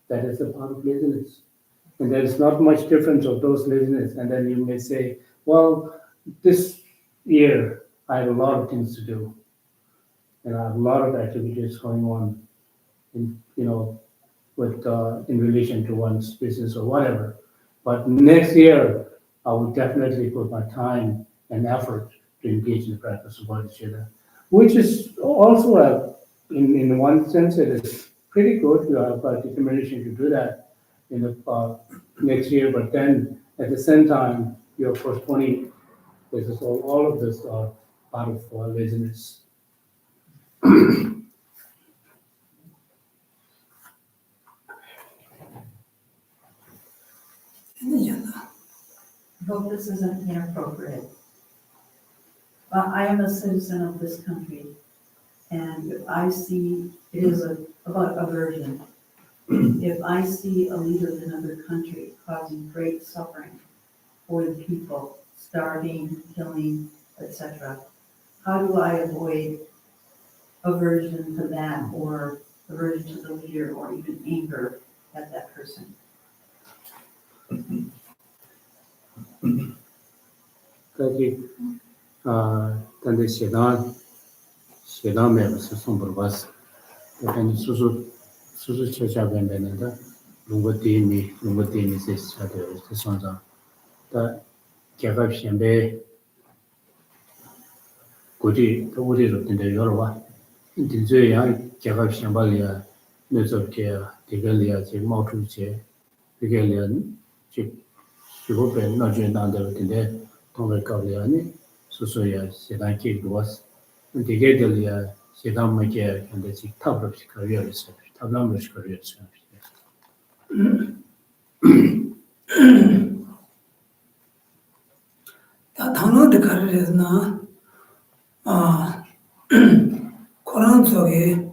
Speaker 3: That is a part of laziness. And there is not much difference of those laziness. And then you may say, well, this year I have a lot of things to do, and I have a lot of activities going on in, with in relation to one's business or whatever. But next year, I will definitely put my time and effort to engage in the practice of bodhicitta, which is also in one sense, it is pretty good. You have a determination to do that in the next year, but then at the same time, you're postponing. This is all of this are part of laziness.
Speaker 5: I hope this isn't inappropriate. But I am a citizen of this country, and if I see, it is about aversion. If I see a leader of another country causing great suffering for the people, starving, killing, etc., how do I avoid aversion to that, or aversion to the leader, or even anger at that person?
Speaker 3: Kaki tanda shedan me basa sombor basa. Kani susu chacha bende nanda lunga tini se chade se sonza. Ta kyagab shenbe kuri ta uri ro tinda yorwa. Dinzo yang kyagab shenba liya nuzob ke diga liya che mautu che diga liya che shigo pe na juen danda tinda tongwe kab liya ni susu ya shedan ki duwas. Diga liya shedan ma ke kanda chik tabrab shi kariya risa. Tablam rish kariya risa.
Speaker 2: 다 단어도 가르쳐나 코란 속에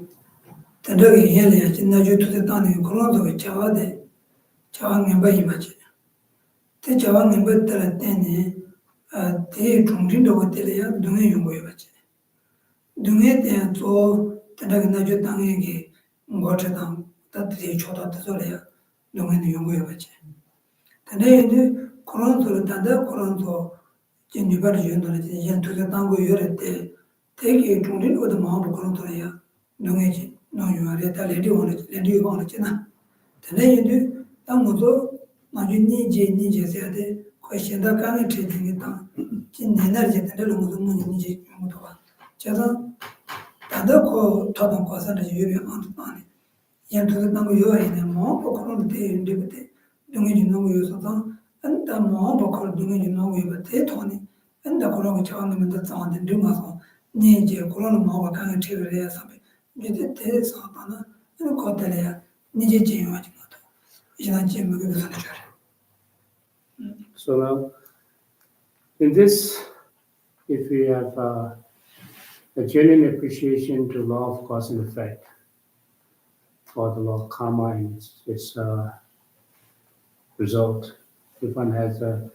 Speaker 2: 대덕이 현재 진나주 투대 단에 코란 속에 자와는 바이 맞지 대 자와는 바들 때네 대 중진도 것들이야 눈에 용고해 봤지 눈에 대한 또 대덕이 나주 당에게 뭐처럼 다들이 초다도 소리야 눈에 용고해 봤지 근데 이제 코란 속에 단다 코란 속 진입을 주는데 이제 투대 당고 요랬대 되게 중진 것도 마음 그런 소리야 능해지 너유아래 달래리 오는 레디 오는 지나 근데 이제 당고도 나중에 니제 돼 question다 강에 트레이닝이다 진 에너지 때문에 너무 문이지 뭐도 봐 제가 다들 더던 거서는 유비 안 연투도 당고 요아이네 뭐 그런 데 인데부터 능해지 너무 요소서 안다 뭐 그런 능해지 너무 요때 돈이 안다 그런 거 저는 더 좋아하는 등가서 니제 그런 마음을 강에 채우려야 사বে 이제 대해서 하나 이거 거들이야 니제 제용하지 못하고 이제 제목이 무슨 줄
Speaker 3: So now, in this, if we have a genuine appreciation to law of cause and effect, or the law of karma and its result, if one has a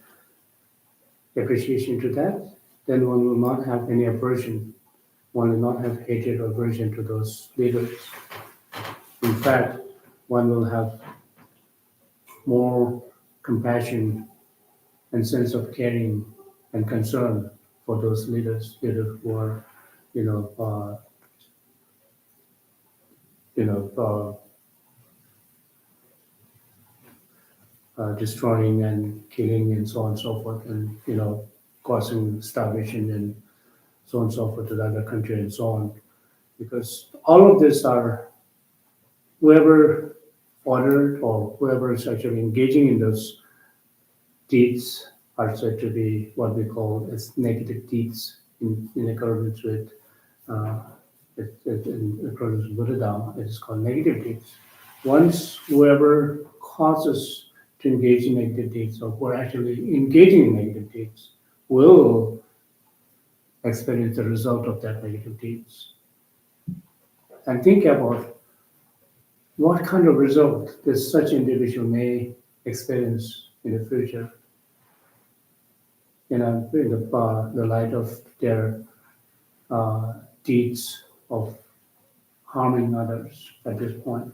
Speaker 3: appreciation to that, then one will not have any aversion. One will not have hatred or aversion to those leaders. In fact, one will have more compassion and sense of caring and concern for those leaders who are, destroying and killing and so on and so forth, and causing starvation and so on and so forth to the other country and so on. Because all of this are whoever ordered or whoever is actually engaging in those deeds are said to be what we call as negative deeds in accordance with in accordance with Buddha Dharma. It is called negative deeds. Once whoever causes to engage in negative deeds or who are actually engaging in negative deeds will experience the result of that negative deeds. And think about what kind of result this such individual may experience in the future, in the light of their deeds of harming others at this point.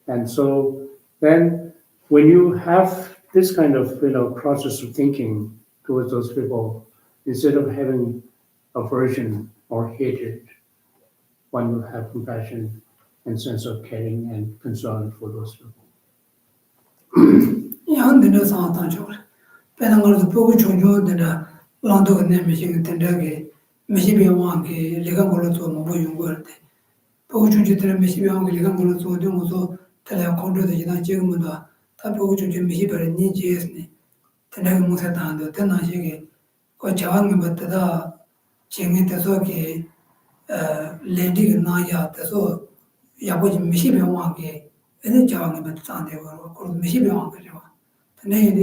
Speaker 3: And so then when you have this kind of process of thinking towards those people, instead of having aversion or hatred, one will have compassion and sense of caring and concern for those people.
Speaker 2: Yang dina sang tang chok. Pena ngar su pogu chonjo dina lando ka nemi shing tenda ki mishi biya wang ki liga ngolo tso mabu yung go rade. Pogu chonjo dina mishi biya wang ki liga ngolo tso di ngu so tala ya kondro da jina chega munda ta pogu chonjo mishi biya ni jiyes ni tenda ki musa tanda tena shiki ko chawa ngi batta da chingi teso ki lendi ki na ya teso yabo ji mishi biya wang ki ene chawa ngi batta tanda ya waro koro mishi biya wang ka jawa. Let's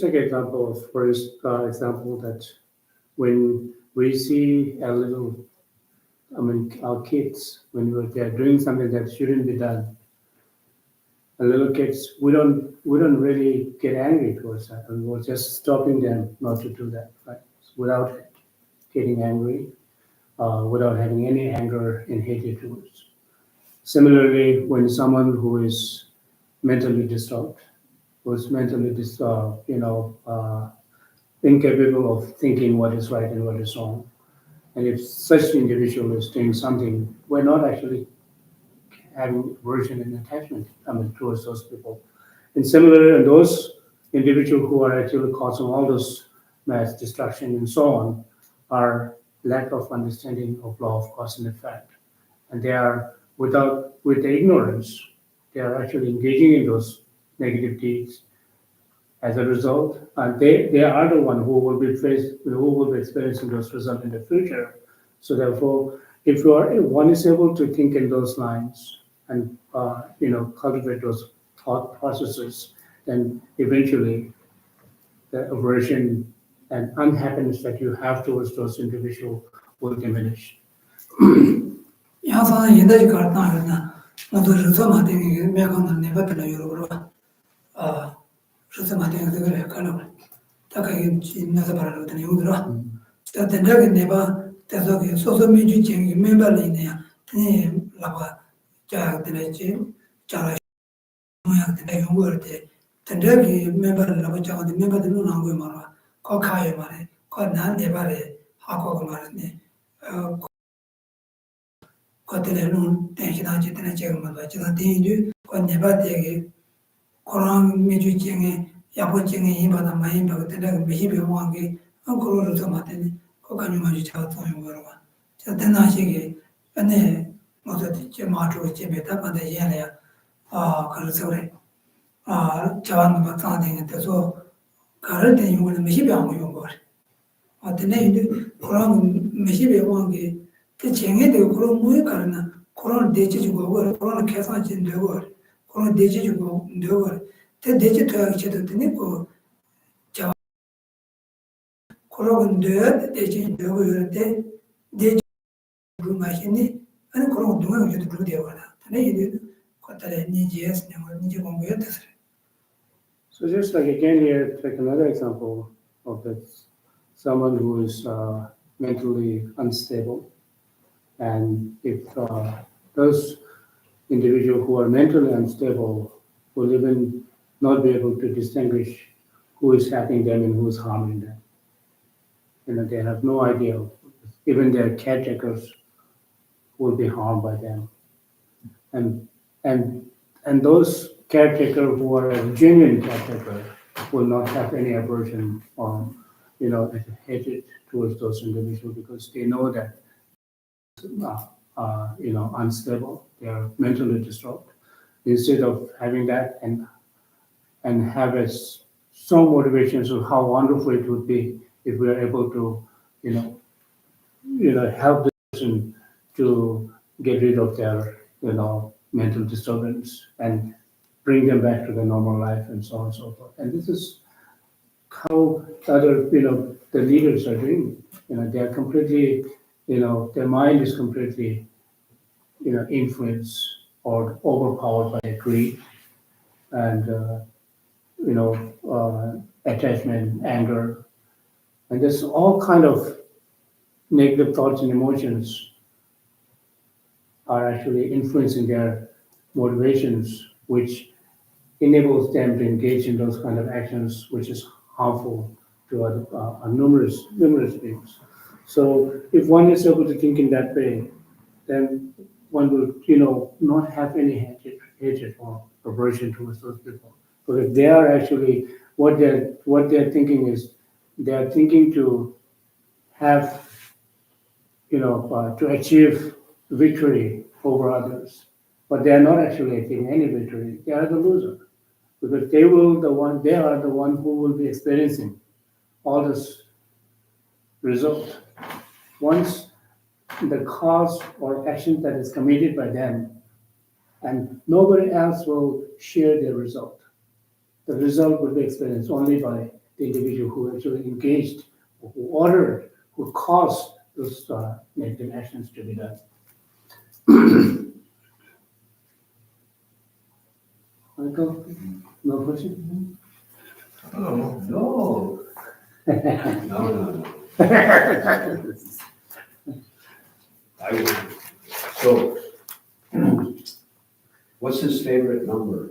Speaker 2: take
Speaker 3: example of first example that when we see a little, our kids, when they're doing something that shouldn't be done, little kids, we don't really get angry towards that, and we're just stopping them not to do that, right? Without getting angry, without having any anger and hatred towards. Similarly, when someone who is mentally disturbed, incapable of thinking what is right and what is wrong, and if such individual is doing something, we're not actually having aversion and attachment towards those people. And similarly, those individuals who are actually causing all those mass destruction and so on are lack of understanding of law of cause and effect. And they are, with the ignorance, they are actually engaging in those negative deeds. As a result, they are the one who will be experiencing those results in the future. So therefore, if one is able to think in those lines and cultivate those thought processes, then eventually the aversion and unhappiness that you have towards those individuals will diminish.
Speaker 2: Tendagi member laba chawa de member de nuna ngwe marwa ko khaye mare ko nan de bare hako ko mare ne ko tele nun tenshi da je tene che ma ba che da de ju ko ne ba de ge korang me ju chenge ya bo chenge yin ba da ma yin ba de da me hi be wa ge an ko ro so ma de ne ko ka nyu ma ju cha to yo ro ba cha de na shi ge ane mo de che ma ju che be da ba de yin ya ka ro so re 자원 같은 데서 가를 때 이거는 메시병 용 거. 어때네 이제 그런 메시병 게 대쟁에 되고 그런 뭐에 가르나 그런 대체 주고 그런 계산 진 되고 그런 대체 주고 되고 대 대체 돼야 되더니 그 자원 그런 데 대체 되고 이럴 때 대체 그 마시니 아니 그런 동안 이제 그렇게 되어 가나. 근데 이제 그때 니지에스 니지 공부해 됐어요.
Speaker 3: So just like again here, take another example of this, someone who is mentally unstable, and if those individuals who are mentally unstable will even not be able to distinguish who is helping them and who is harming them. They have no idea. Even their caretakers will be harmed by them, and those caretaker who are a genuine caretaker will not have any aversion or hatred towards those individuals because they know that unstable, they are mentally disturbed. Instead of having that and have some motivations of how wonderful it would be if we are able to help the person to get rid of their, mental disturbance and bring them back to their normal life and so on and so forth. And this is how other, the leaders are doing. They are completely, their mind is completely, influenced or overpowered by greed and, attachment, anger, and there's all kind of negative thoughts and emotions are actually influencing their motivations, which enables them to engage in those kind of actions, which is harmful to other, numerous things. So if one is able to think in that way, then one will, not have any hatred or aversion towards those people. But if they are actually what they're thinking is they are thinking to have, to achieve victory over others, but they are not actually achieving any victory. They are the loser because they are the one who will be experiencing all this result. Once the cause or action that is committed by them, and nobody else will share their result. The result will be experienced only by the individual who actually engaged, who ordered, who caused those negative actions to be done. Michael, no question?
Speaker 6: Oh, no. No. So, what's his favorite number?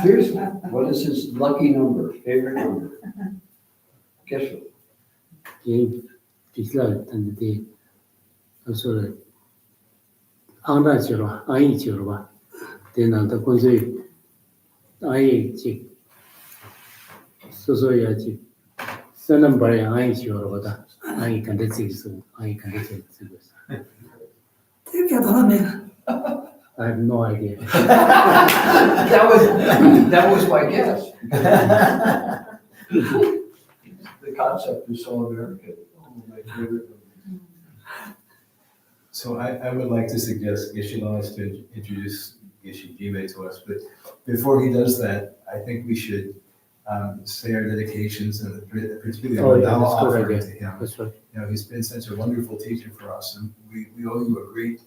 Speaker 6: Seriously, what is his lucky number, favorite number? Guess what?
Speaker 3: 이 비슷한 단데 그래서 안다지로 아이지로 봐. 대나다 건설 아이지 소소야지 쓰는 바에 아이지로 보다 아이 간데지스 아이 간데지스.
Speaker 2: 되게 다르네.
Speaker 3: I have no idea.
Speaker 6: That was my guess. The concept is so American. Oh, my favorite number.
Speaker 1: So I would like to suggest Geshe wants to introduce Geshe Jibe to us, but before he does that, I think we should say our dedications and particularly our Dao offering to him.
Speaker 3: That's right.
Speaker 1: He's been such a wonderful teacher for us, and we owe you a great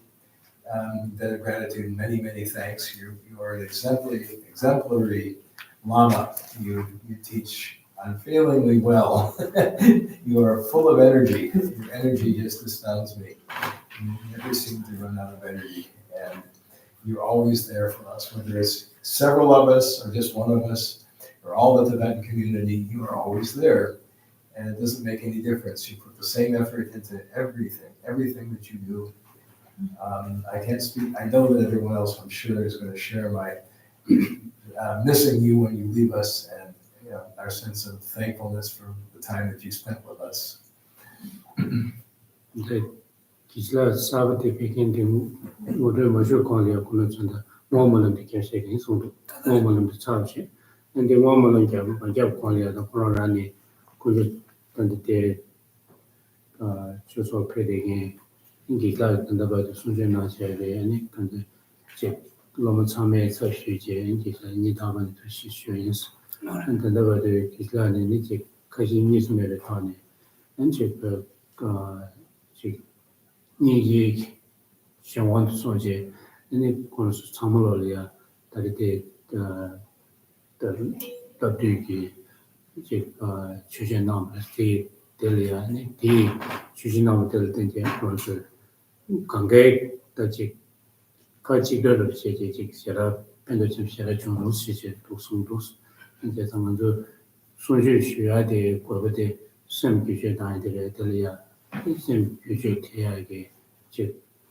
Speaker 1: debt of gratitude and many, many thanks. You are an exemplary Lama. You teach unfailingly well. You are full of energy. Your energy just astounds me. You never seem to run out of energy, and you're always there for us, whether it's several of us or just one of us or all the Tibetan community. You are always there, and it doesn't make any difference. You put the same effort into everything that you do. I can't speak. I know that everyone else, I'm sure, is going to share my missing you when you leave us, and our sense of thankfulness for the time that you spent with us.
Speaker 3: 기슬라 사바티 베켄디 모델 마쇼 콜리아 콜론찬다 모멀런디 캐셰긴 송도 모멀런디 차우시 근데 모멀런 잡 콜리아다 콜라라니 고제 단데 조소 페데게 인기가 단다바도 수준나셔야 아니 근데 제 너무 참에 서시제 인기가 니다만 시슈인스 단다바도 기슬라니 이제 가지니 스메를 타네 엔체 니기 시원도 소제 니 코스 참을어야 다리데 더디기 이제 주제남 티 델리아니 디 주제남 될 때에 코스 관계 다지 같이들 이제 제가 팬들 제가 좀 로시제 독성도 이제 상관도 손실需要的거기에 심 규제 단위들에 델리아 심 규제 태야게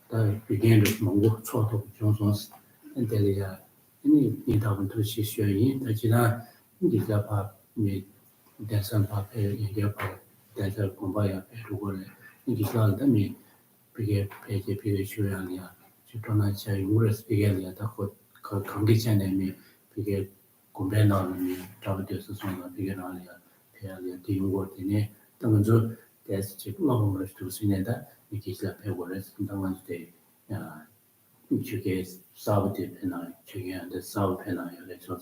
Speaker 3: 다 비견을 뭔고 초도 정선스 엔텔리아 이 다음은 또 시슈이 다지나 이제 봐미 대선 밥에 얘기해 봐 대선 공부야 배우고래 이게 살다미 비게 배제 비게 쉬어야냐 주도나 제 우르스 비게야 다고 관계자네미 비게 공부해 나오는 잡아져서 son가 비게 나와야 배야야 뒤우고 되네 당은 저 대스 집 넘어갈 수 있는데 it is a favorite, the ones they, 저게 사우디 페나이, 저게 안 사우 페나이, 그래서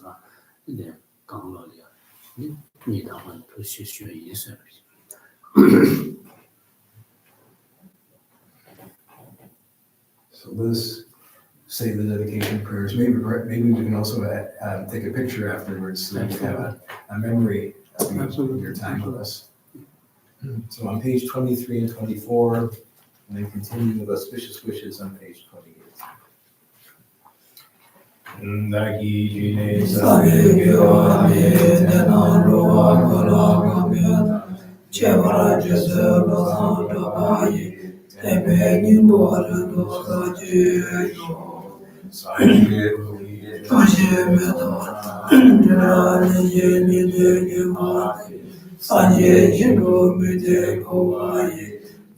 Speaker 3: 이제 강로리아, 니다만 표시수에 있어요.
Speaker 1: So let's say the dedication prayers. Maybe we can also take a picture afterwards so that we have a memory of your time with us. So on page 23 and 24, and then continue with auspicious wishes on page 28. Ndaki jine
Speaker 2: Sabigyo ame tena roa gola gamya chevara jese losan tabayi tepe nimbora dosa jiyo Sanje meda drane ye nide gimati Sanje jindo mide kowayi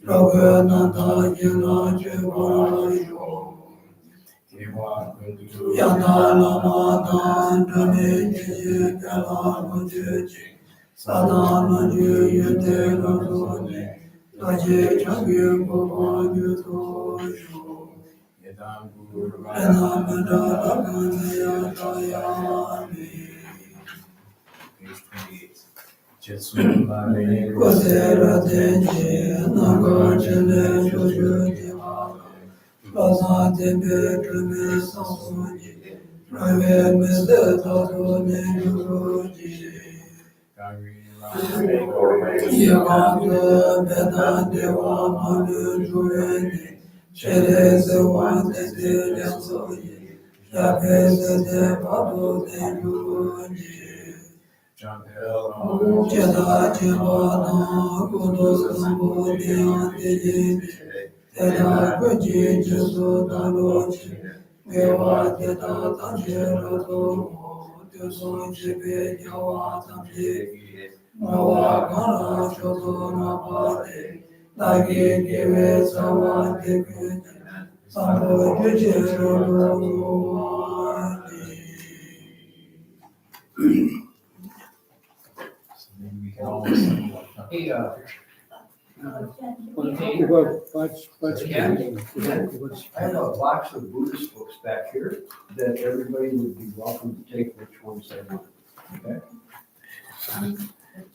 Speaker 2: Roga nanda jina jevara Yana lama dan dane ye gala mujeji Sadana je yete razone Taje change baba yuto Ena mada lagana dayami Kosera denje naga chele jojo diva Laza tembe tume sansoji Rave mese tato ne yuroji Yaganda beda dewa manu jureni Chere se wante de lensoji Yape se de pado de yuroji Jeda jebana kudo sambo de ante jemi Teda kweji jesu dalochi Mewa teda tanjero tomo Teso jebe jawa tamjeki Mawa kara choto napade Dagi kiwe sawa dekuni Sambo jejero lozuwani
Speaker 1: So maybe we can all sing one.
Speaker 7: Hey,
Speaker 6: I have a box of Buddhist books back here that everybody would be welcome to take which ones they want, okay?